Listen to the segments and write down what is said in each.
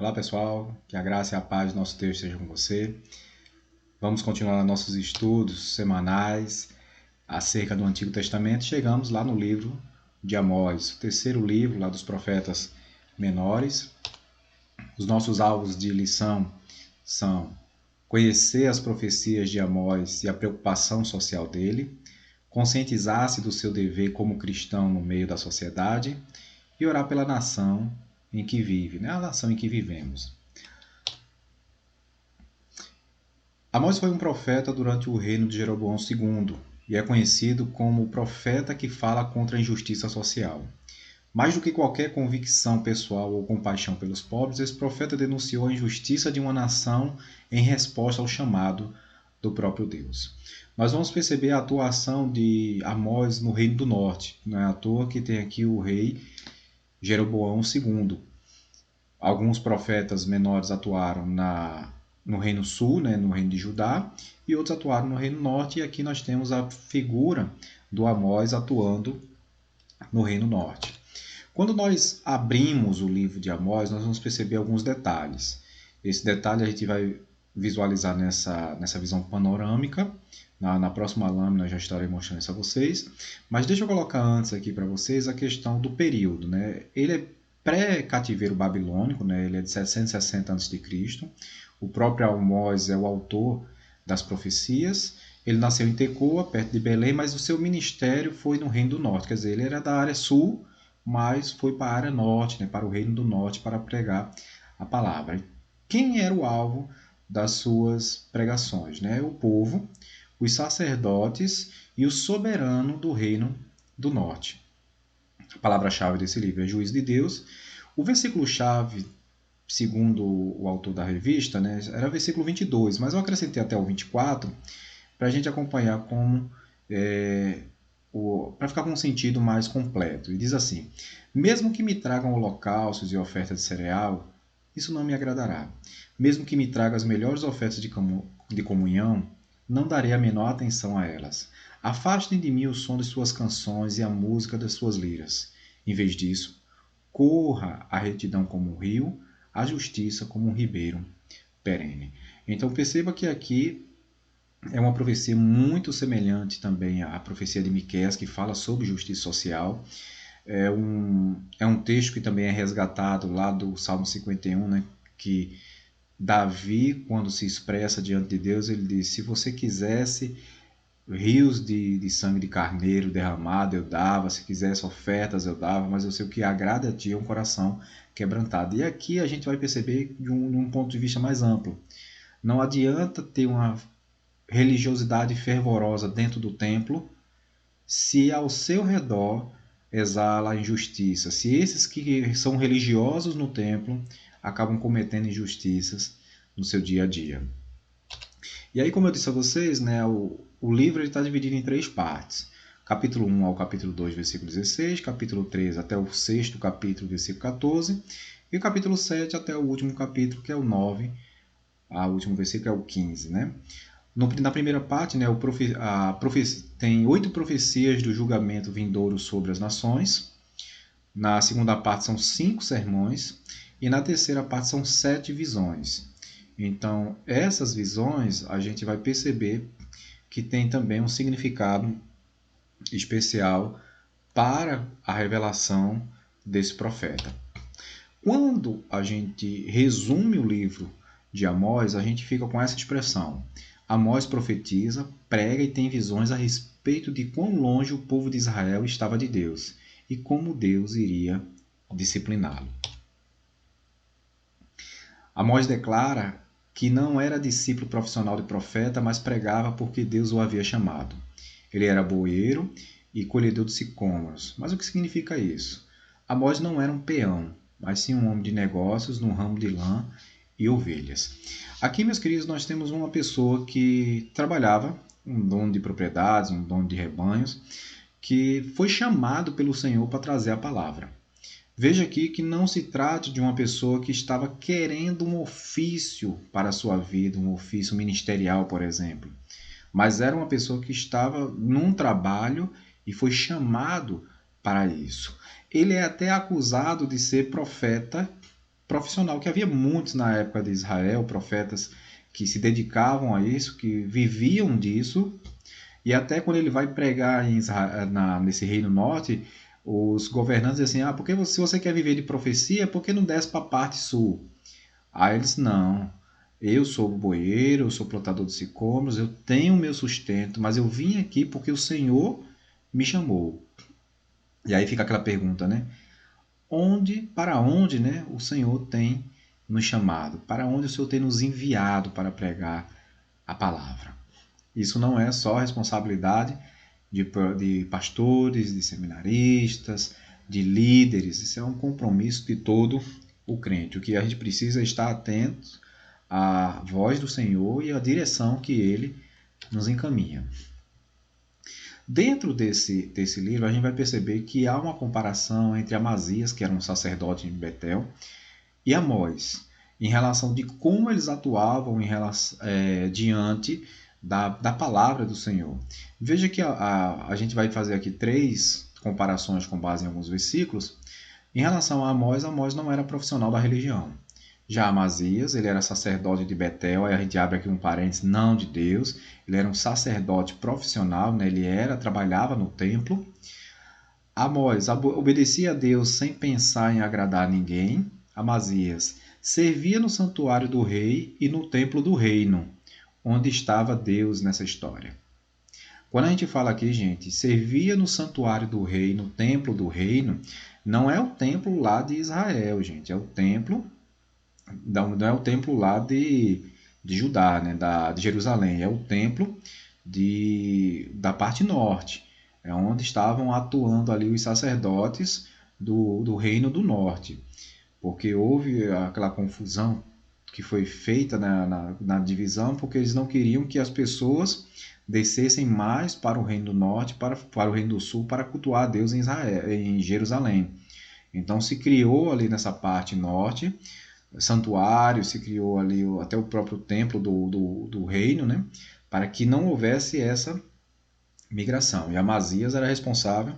Olá pessoal, que a graça e a paz do nosso Deus estejam com você. Vamos continuar nossos estudos semanais acerca do Antigo Testamento. Chegamos lá no livro de Amós, o terceiro livro lá dos profetas menores. Os nossos alvos de lição são conhecer as profecias de Amós e a preocupação social dele, conscientizar-se do seu dever como cristão no meio da sociedade e orar pela nação em que vive, a nação em que vivemos. Amós foi um profeta durante o reino de Jeroboão II e é conhecido como o profeta que fala contra a injustiça social. Mais do que qualquer convicção pessoal ou compaixão pelos pobres, esse profeta denunciou a injustiça de uma nação em resposta ao chamado do próprio Deus. Nós vamos perceber a atuação de Amós no Reino do Norte. Não é à toa que tem aqui o rei Jeroboão II. Alguns profetas menores atuaram no Reino Sul, no Reino de Judá, e outros atuaram no Reino Norte, e aqui nós temos a figura do Amós atuando no Reino Norte. Quando nós abrimos o livro de Amós, nós vamos perceber alguns detalhes. Esse detalhe a gente vai visualizar nessa visão panorâmica. Na próxima lâmina eu já estarei mostrando isso a vocês. Mas deixa eu colocar antes aqui para vocês a questão do período. Ele é pré-cativeiro babilônico, ele é de 760 a.C. O próprio Amós é o autor das profecias. Ele nasceu em Tecoa, perto de Belém, mas o seu ministério foi no Reino do Norte. Quer dizer, ele era da área sul, mas foi para a área norte, para o Reino do Norte, para pregar a palavra. Quem era o alvo das suas pregações? O povo, os sacerdotes e o soberano do Reino do Norte. A palavra-chave desse livro é Juízo de Deus. O versículo-chave, segundo o autor da revista, era o versículo 22, mas eu acrescentei até o 24 para a gente acompanhar como para ficar com um sentido mais completo. E diz assim: mesmo que me tragam holocaustos e ofertas de cereal, isso não me agradará. Mesmo que me tragam as melhores ofertas de comunhão, não darei a menor atenção a elas. Afastem de mim o som de suas canções e a música das suas liras. Em vez disso, corra a retidão como um rio, a justiça como um ribeiro perene. Então perceba que aqui é uma profecia muito semelhante também à profecia de Miqueias, que fala sobre justiça social. É um texto que também é resgatado lá do Salmo 51, que Davi, quando se expressa diante de Deus, ele diz: se você quisesse rios de sangue de carneiro derramado, eu dava; se quisesse ofertas, eu dava, mas eu sei o que agrada a ti é um coração quebrantado. E aqui a gente vai perceber de um ponto de vista mais amplo. Não adianta ter uma religiosidade fervorosa dentro do templo se ao seu redor exala a injustiça, se esses que são religiosos no templo acabam cometendo injustiças no seu dia a dia. E aí, como eu disse a vocês, o livro está dividido em 3 partes. Capítulo 1 ao capítulo 2, versículo 16, capítulo 3 até o 6º capítulo, versículo 14, e o capítulo 7 até o último capítulo, que é o 9, o último versículo é o 15. Na primeira parte, tem 8 profecias do julgamento vindouro sobre as nações. Na segunda parte são 5 sermões. E na terceira parte são 7 visões. Então, essas visões a gente vai perceber que tem também um significado especial para a revelação desse profeta. Quando a gente resume o livro de Amós, a gente fica com essa expressão: Amós profetiza, prega e tem visões a respeito de quão longe o povo de Israel estava de Deus e como Deus iria discipliná-lo. Amós declara que não era discípulo profissional de profeta, mas pregava porque Deus o havia chamado. Ele era boeiro e colhedor de sicômoros. Mas o que significa isso? Amós não era um peão, mas sim um homem de negócios no ramo de lã e ovelhas. Aqui, meus queridos, nós temos uma pessoa que trabalhava, um dono de propriedades, um dono de rebanhos, que foi chamado pelo Senhor para trazer a palavra. Veja aqui que não se trata de uma pessoa que estava querendo um ofício para a sua vida, um ofício ministerial, por exemplo. Mas era uma pessoa que estava num trabalho e foi chamado para isso. Ele é até acusado de ser profeta profissional, que havia muitos na época de Israel, profetas que se dedicavam a isso, que viviam disso, e até quando ele vai pregar em Israel, nesse Reino Norte, os governantes dizem assim, porque se você quer viver de profecia, por que não desce para a parte sul? Aí eles, não, eu sou boeiro, eu sou plantador de sicômoros, eu tenho meu sustento, mas eu vim aqui porque o Senhor me chamou. E aí fica aquela pergunta, né? Para onde, né, o Senhor tem nos chamado? Para onde o Senhor tem nos enviado para pregar a palavra? Isso não é só responsabilidade de pastores, de seminaristas, de líderes. Isso é um compromisso de todo o crente. O que a gente precisa é estar atento à voz do Senhor e à direção que Ele nos encaminha. Dentro desse livro, a gente vai perceber que há uma comparação entre Amazias, que era um sacerdote em Betel, e Amós, em relação de como eles atuavam diante da palavra do Senhor. Veja que a gente vai fazer aqui 3 comparações com base em alguns versículos. Em relação a Amós, Amós não era profissional da religião. Já Amazias, ele era sacerdote de Betel, aí a gente abre aqui um parênteses, não de Deus, ele era um sacerdote profissional, né? Trabalhava no templo. Amós obedecia a Deus sem pensar em agradar ninguém. Amazias servia no santuário do rei e no templo do reino, onde estava Deus nessa história. Quando a gente fala aqui, gente, servia no santuário do rei, no templo do reino, não é o templo lá de Israel, gente, é o templo, não é o templo lá de Judá, né, de Jerusalém, é o templo da parte norte, é onde estavam atuando ali os sacerdotes do reino do norte, porque houve aquela confusão que foi feita na divisão, porque eles não queriam que as pessoas descessem mais para o reino do norte, para o reino do sul, para cultuar a Deus em Jerusalém. Então se criou ali nessa parte norte santuário, se criou ali até o próprio templo do reino, né, para que não houvesse essa migração. E Amazias era responsável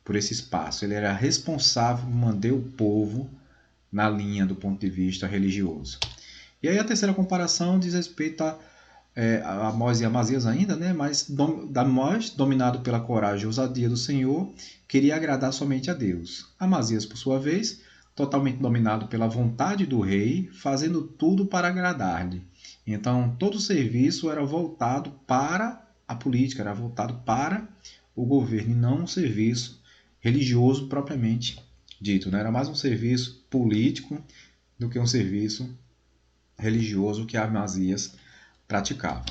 por esse espaço, ele era responsável por manter o povo na linha do ponto de vista religioso. E aí a terceira comparação diz respeito a Amós e Amazias ainda, né? Mas Amós, dominado pela coragem e ousadia do Senhor, queria agradar somente a Deus. Amazias, por sua vez, totalmente dominado pela vontade do rei, fazendo tudo para agradar-lhe. Então, todo o serviço era voltado para a política, era voltado para o governo, e não um serviço religioso propriamente dito. Né? Era mais um serviço político do que um serviço religioso que Amazias praticava.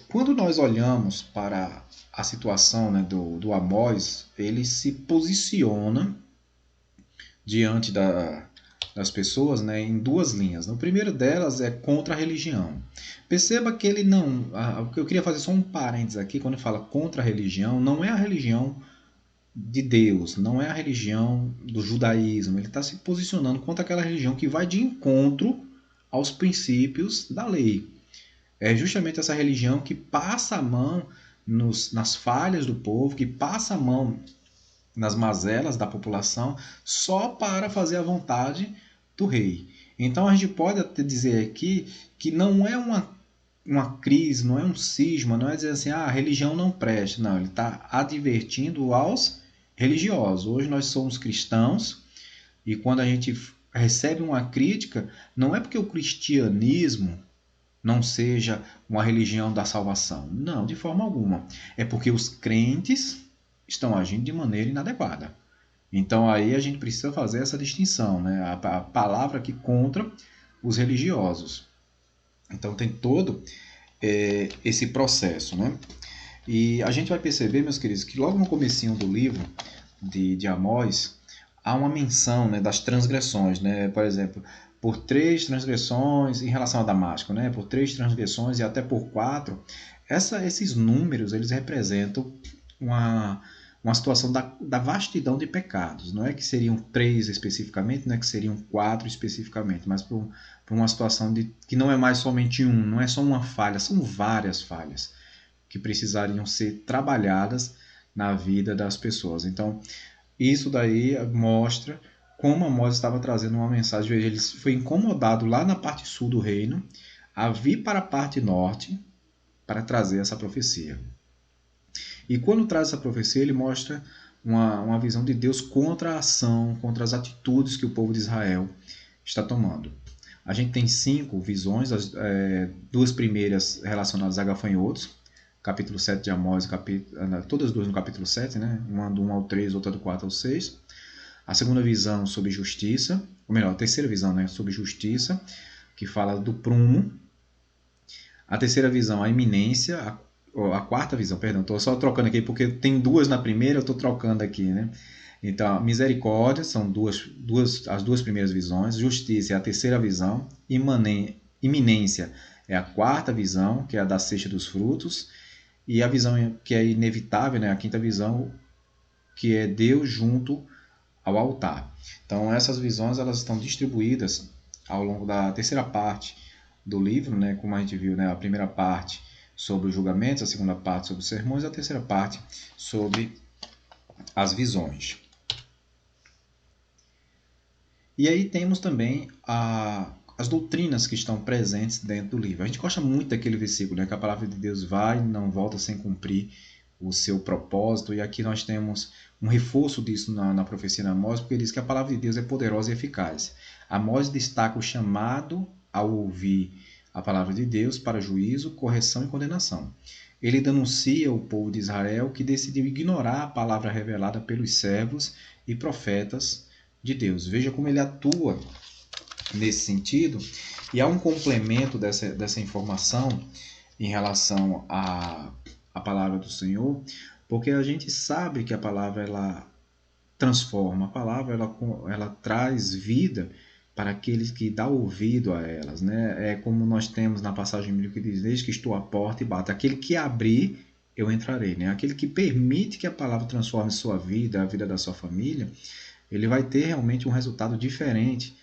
Quando nós olhamos para a situação, né, do Amós, ele se posiciona diante das pessoas, né, em 2 linhas. O primeiro delas é contra a religião. Perceba que ele não... Eu queria fazer só um parênteses aqui, quando fala contra a religião, não é a religião de Deus, não é a religião do judaísmo. Ele está se posicionando contra aquela religião que vai de encontro aos princípios da lei. É justamente essa religião que passa a mão nas falhas do povo, que passa a mão nas mazelas da população, só para fazer a vontade do rei. Então a gente pode até dizer aqui que não é uma crise, não é um cisma, não é dizer assim, a religião não presta. Não, ele está advertindo aos religiosos. Hoje nós somos cristãos e quando a gente recebe uma crítica, não é porque o cristianismo não seja uma religião da salvação. Não, de forma alguma. É porque os crentes estão agindo de maneira inadequada. Então aí a gente precisa fazer essa distinção, né? A palavra aqui contra os religiosos. Então tem todo esse processo, né? E a gente vai perceber, meus queridos, que logo no comecinho do livro de Amós, há uma menção, né, das transgressões, né? Por exemplo, por 3 transgressões em relação a Damasco, né? Por 3 transgressões e até por 4. Esses números, eles representam uma situação da vastidão de pecados. Não é que seriam 3 especificamente, não é que seriam 4 especificamente, mas por uma situação que não é mais somente não é só uma falha, são várias falhas que precisariam ser trabalhadas na vida das pessoas. Então, isso daí mostra como Amós estava trazendo uma mensagem, ele foi incomodado lá na parte sul do reino a vir para a parte norte para trazer essa profecia. E quando traz essa profecia, ele mostra uma visão de Deus contra a ação, contra as atitudes que o povo de Israel está tomando. A gente tem 5 visões, duas primeiras relacionadas a gafanhotos, capítulo 7 de Amós, todas duas no capítulo 7, né? Uma do 1 ao 3, outra do 4 ao 6. A segunda visão sobre justiça, ou melhor, a terceira visão, né, sobre justiça, que fala do prumo. A terceira visão, a iminência. A quarta visão, perdão, estou só trocando aqui porque tem duas na primeira, eu estou trocando aqui, né? Então, misericórdia são as duas primeiras visões, justiça é a terceira visão, iminência é a quarta visão, que é a da ceifa dos frutos, e a visão que é inevitável, né, a quinta visão, que é Deus junto ao altar. Então, essas visões elas estão distribuídas ao longo da terceira parte do livro, né, como a gente viu, né, a primeira parte sobre os julgamentos, a segunda parte sobre os sermões, a terceira parte sobre as visões. E aí temos também as doutrinas que estão presentes dentro do livro. A gente gosta muito daquele versículo, né, que a palavra de Deus vai e não volta sem cumprir o seu propósito, e aqui nós temos um reforço disso na profecia de Amós, porque ele diz que a palavra de Deus é poderosa e eficaz. Amós destaca o chamado ao ouvir a palavra de Deus para juízo, correção e condenação. Ele denuncia o povo de Israel que decidiu ignorar a palavra revelada pelos servos e profetas de Deus. Veja como ele atua nesse sentido, e há um complemento dessa informação em relação à palavra do Senhor, porque a gente sabe que a palavra ela transforma, a palavra ela traz vida para aqueles que dão ouvido a elas, né? É como nós temos na passagem bíblica que diz: desde que estou à porta e bato, aquele que abrir, eu entrarei, né? Aquele que permite que a palavra transforme sua vida, a vida da sua família, ele vai ter realmente um resultado diferente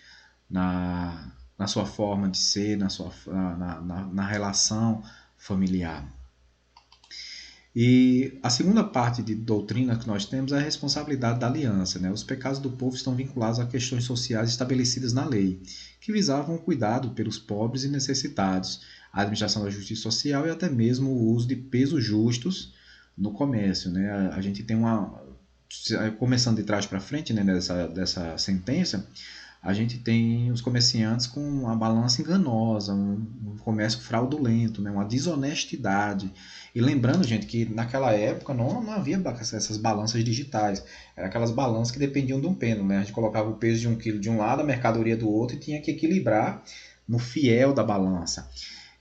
na sua forma de ser, na relação familiar. E a segunda parte de doutrina que nós temos é a responsabilidade da aliança, né? Os pecados do povo estão vinculados a questões sociais estabelecidas na lei, que visavam o cuidado pelos pobres e necessitados, a administração da justiça social e até mesmo o uso de pesos justos no comércio, né? A gente tem começando de trás para frente, né, dessa sentença, a gente tem os comerciantes com uma balança enganosa, um comércio fraudulento, né, uma desonestidade. E lembrando, gente, que naquela época não havia essas balanças digitais. Eram aquelas balanças que dependiam de um pêndulo, né? A gente colocava o peso de 1 quilo de um lado, a mercadoria do outro, e tinha que equilibrar no fiel da balança.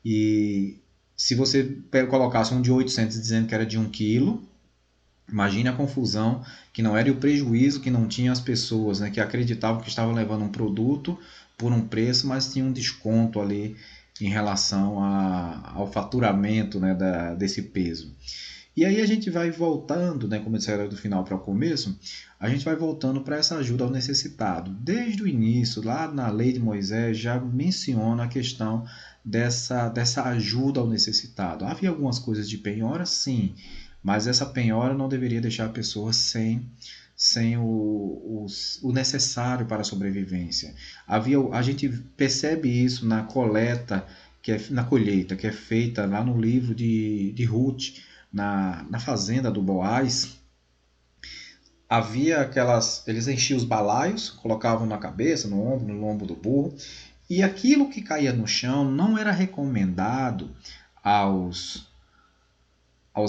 E se você colocasse um de 800 dizendo que era de 1 quilo, imagine a confusão que não era, e o prejuízo que não tinha as pessoas, né, que acreditavam que estavam levando um produto por um preço, mas tinha um desconto ali em relação ao faturamento, né, desse peso. E aí a gente vai voltando, né, como eu disse, do final para o começo, a gente vai voltando para essa ajuda ao necessitado. Desde o início, lá na lei de Moisés, já menciona a questão dessa ajuda ao necessitado. Havia algumas coisas de penhora, sim, mas essa penhora não deveria deixar a pessoa sem o necessário para a sobrevivência. A gente percebe isso na colheita, na colheita, que é feita lá no livro de Ruth, na fazenda do Boaz. Havia eles enchiam os balaios, colocavam na cabeça, no lombo do burro, e aquilo que caía no chão não era recomendado aos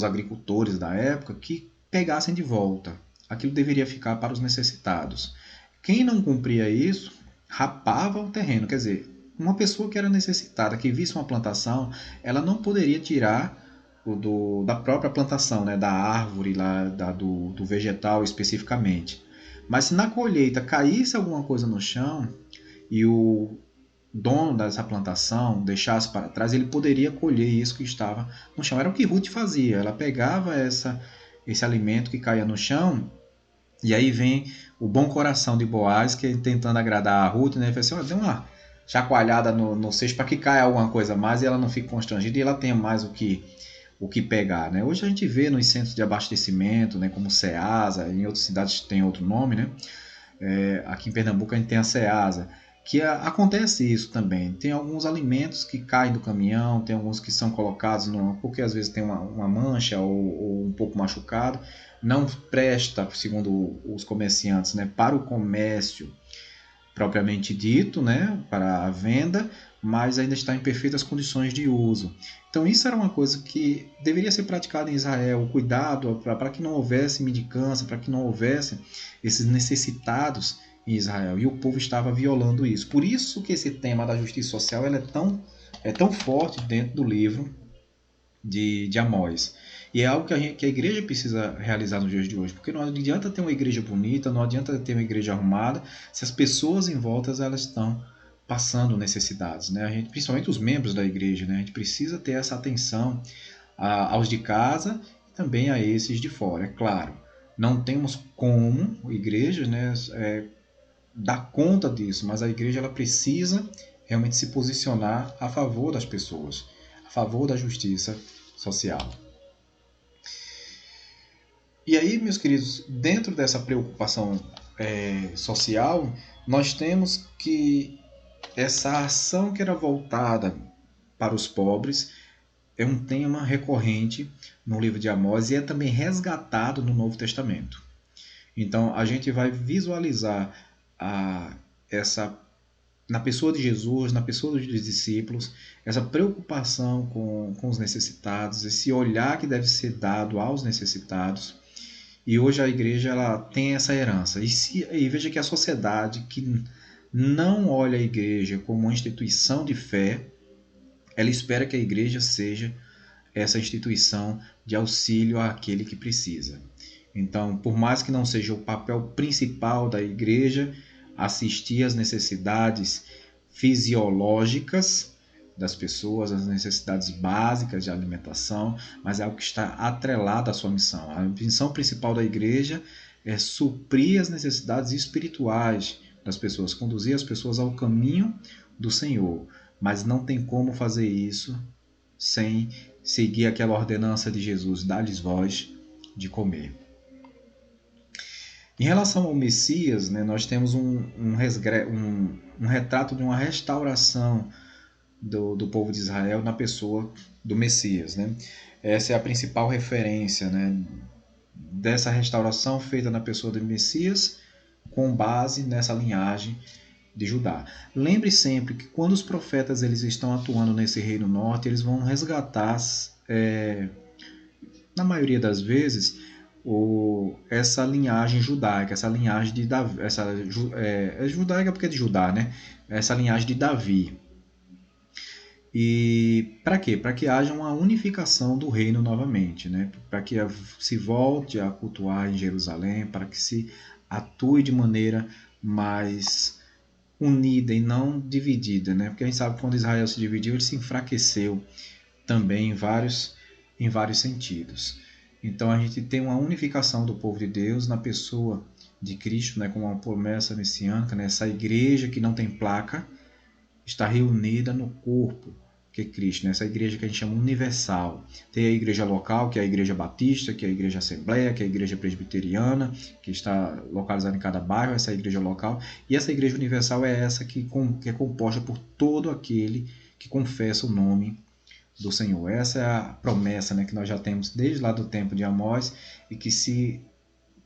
agricultores da época que pegassem de volta. Aquilo deveria ficar para os necessitados. Quem não cumpria isso, rapava o terreno. Quer dizer, uma pessoa que era necessitada, que visse uma plantação, ela não poderia tirar da própria plantação, né, da árvore, do vegetal especificamente. Mas se na colheita caísse alguma coisa no chão e o dono dessa plantação deixasse para trás, ele poderia colher isso que estava no chão. Era o que Ruth fazia. Ela pegava esse alimento que caía no chão, e aí vem o bom coração de Boaz, que tentando agradar a Ruth, né? Ele fala assim: dê uma chacoalhada no cesto para que caia alguma coisa mais e ela não fique constrangida e ela tenha mais o que pegar, né? Hoje a gente vê nos centros de abastecimento, né, como Ceasa, em outras cidades tem outro nome, né? Aqui em Pernambuco a gente tem a Ceasa, que acontece isso também. Tem alguns alimentos que caem do caminhão, tem alguns que são colocados, porque às vezes tem uma mancha ou um pouco machucado, não presta, segundo os comerciantes, né, para o comércio propriamente dito, né, para a venda, mas ainda está em perfeitas condições de uso. Então isso era uma coisa que deveria ser praticada em Israel, o cuidado para que não houvesse mendicância, para que não houvesse esses necessitados em Israel. E o povo estava violando isso. Por isso que esse tema da justiça social ela é tão forte dentro do livro de Amós. E é algo que a igreja precisa realizar nos dias de hoje, porque não adianta ter uma igreja bonita, não adianta ter uma igreja arrumada, se as pessoas em volta elas estão passando necessidades, né? Principalmente os membros da igreja, né? A gente precisa ter essa atenção aos de casa e também a esses de fora, é claro. Não temos como, igreja, né, dar conta disso, mas a igreja ela precisa realmente se posicionar a favor das pessoas, a favor da justiça social. E aí, meus queridos, dentro dessa preocupação social, nós temos que essa ação que era voltada para os pobres é um tema recorrente no livro de Amós e é também resgatado no Novo Testamento. Então, a gente vai visualizar essa na pessoa de Jesus, na pessoa dos discípulos, essa preocupação com os necessitados, esse olhar que deve ser dado aos necessitados. E hoje a igreja ela tem essa herança. E veja que a sociedade que não olha a igreja como uma instituição de fé, ela espera que a igreja seja essa instituição de auxílio àquele que precisa. Então, por mais que não seja o papel principal da igreja assistir às necessidades fisiológicas das pessoas, as necessidades básicas de alimentação, mas é algo que está atrelado à sua missão. A missão principal da igreja é suprir as necessidades espirituais das pessoas, conduzir as pessoas ao caminho do Senhor, mas não tem como fazer isso sem seguir aquela ordenança de Jesus, dá-lhes voz de comer. Em relação ao Messias, né, nós temos um retrato de uma restauração do povo de Israel na pessoa do Messias. Né? Essa é a principal referência, né, dessa restauração feita na pessoa do Messias com base nessa linhagem de Judá. Lembre sempre que quando os profetas eles estão atuando nesse reino norte, eles vão resgatar, na maioria das vezes, essa linhagem judaica, essa linhagem de Davi, judaica porque é de Judá, né? Essa linhagem de Davi. E para quê? Para que haja uma unificação do reino novamente, né? Para que se volte a cultuar em Jerusalém, para que se atue de maneira mais unida e não dividida, né? Porque a gente sabe que quando Israel se dividiu, ele se enfraqueceu também em vários sentidos. Então a gente tem uma unificação do povo de Deus na pessoa de Cristo, né, como uma promessa messiânica, né, essa igreja que não tem placa está reunida no corpo que é Cristo, né, essa igreja que a gente chama universal. Tem a igreja local, que é a igreja batista, que é a igreja assembleia, que é a igreja presbiteriana, que está localizada em cada bairro, essa é a igreja local. E essa igreja universal é essa que é composta por todo aquele que confessa o nome do Senhor. Essa é a promessa, né, que nós já temos desde lá do tempo de Amós e que se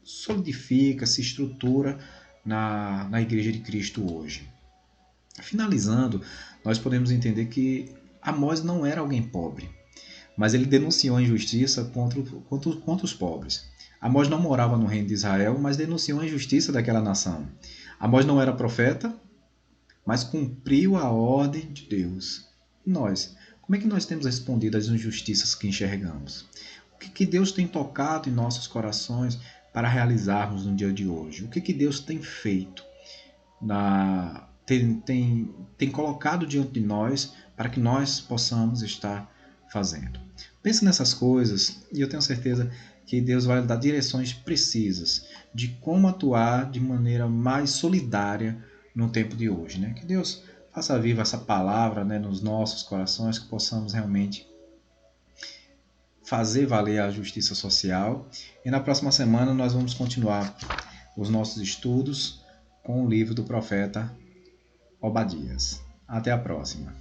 solidifica, se estrutura na Igreja de Cristo hoje. Finalizando, nós podemos entender que Amós não era alguém pobre, mas ele denunciou a injustiça contra os pobres. Amós não morava no reino de Israel, mas denunciou a injustiça daquela nação. Amós não era profeta, mas cumpriu a ordem de Deus. E nós? Como é que nós temos respondido às injustiças que enxergamos? O que Deus tem tocado em nossos corações para realizarmos no dia de hoje? O que Deus tem feito? Tem colocado diante de nós para que nós possamos estar fazendo. Pense nessas coisas e eu tenho certeza que Deus vai dar direções precisas de como atuar de maneira mais solidária no tempo de hoje. Né? Que Deus faça viva essa palavra, né, nos nossos corações, que possamos realmente fazer valer a justiça social. E na próxima semana nós vamos continuar os nossos estudos com o livro do profeta Obadias. Até a próxima.